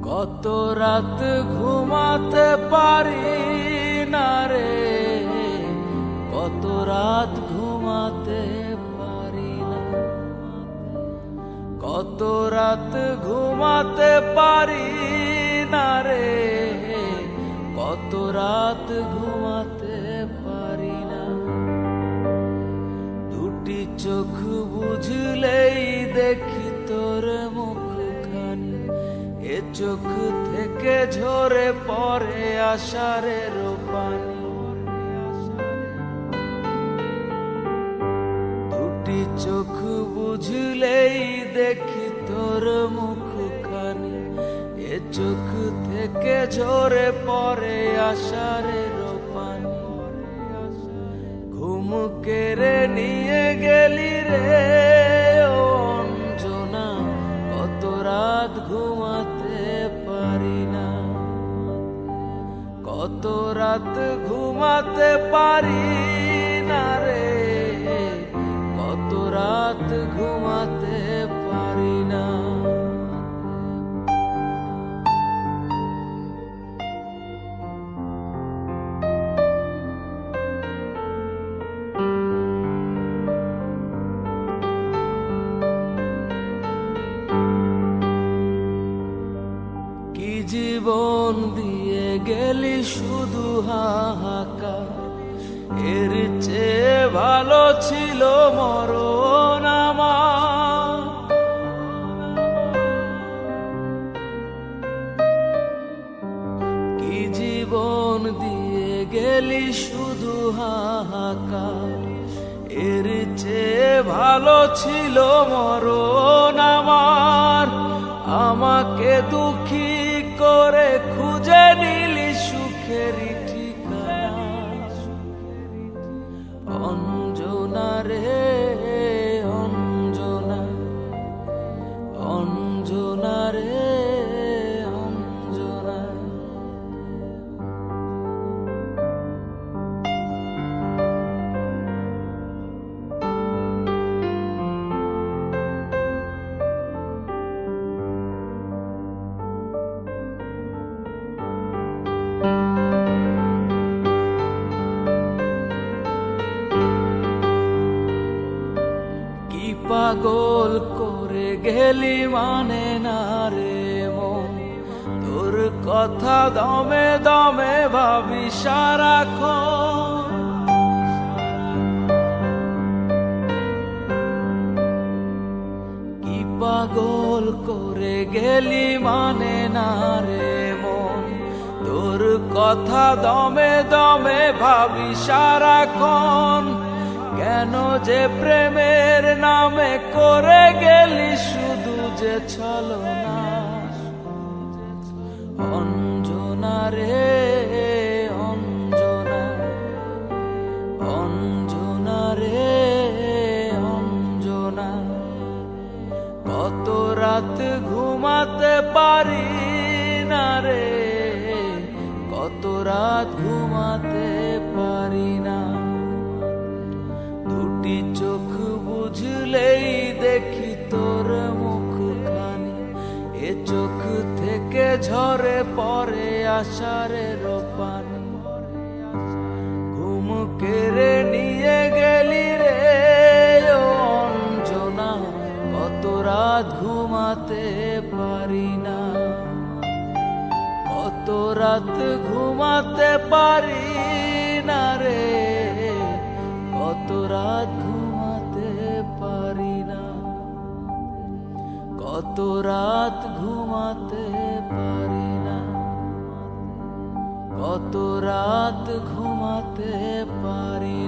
কত রাত ঘুমাতে পারি না রে, কত রাত ঘুমাতে পারি না, কত রাত ঘুমাতে পারি না রে, কত রাত ঘুমাতে পারি না। দুটি চোখ বুঝলেই দেখি তোর মুখখানি, এ চোখ থেকে ঝরে পড়ে আষাঢ়ের পানি। দুটি চোখ বুঝলেই দেখি তোর মুখখানি, এ চোখ থেকে ঝরে পড়ে আষাঢ়ের পানি। ঘুম কেড়ে নিয়ে গেলি রে ও অঞ্জনা, কত রাত ঘুমাতে পারি না, কত রাত ঘুমাতে পারি না রে, কত রাত ঘুমাতে পারি না। কি জীবন দিয়ে গেলি শুধু হাহাকার, এর চেয়ে ভালো ছিল মরণ আমার। কি জীবন দিয়ে গেলি শুধু হাহাকার, এর চেয়ে ভালো ছিল মরণ আমার। আমাকে দুঃখী করে খুঁজে নিলি সুখের ঠিকানা, অঞ্জনা রে অঞ্জনা, অঞ্জনা রে অঞ্জনা। পাগল করে গেলি মানে না রে মন, তোর কথা দমে দমে ভাবি সারাক্ষণ। কি পাগল করে গেলি মানে না রে মন, তোর কথা দমে দমে ভাবি সারাক্ষণ। কেন যে প্রেমের নামে করে গেলি শুধু যে ছলনা, অঞ্জনা রে অঞ্জনা, অঞ্জনা রে অঞ্জনা। কত রাত ঘুমাতে পারি না রে, কত রাত ঘুমাতে পারি না। দুটি চোখ বুঝলেই দেখি তোর মুখখানি, এ চোখ থেকে ঝরে পড়ে আষাঢ়ের পানি। ঘুম কেড়ে নিয়ে গেলি রে ও অঞ্জনা, কত রাত ঘুমাতে পারি না, কত রাত ঘুমাতে পারি না রে, কত রাত ঘুমাতে পারি না, কত রাত ঘুমাতে পারি না, কত রাত ঘুমাতে পারি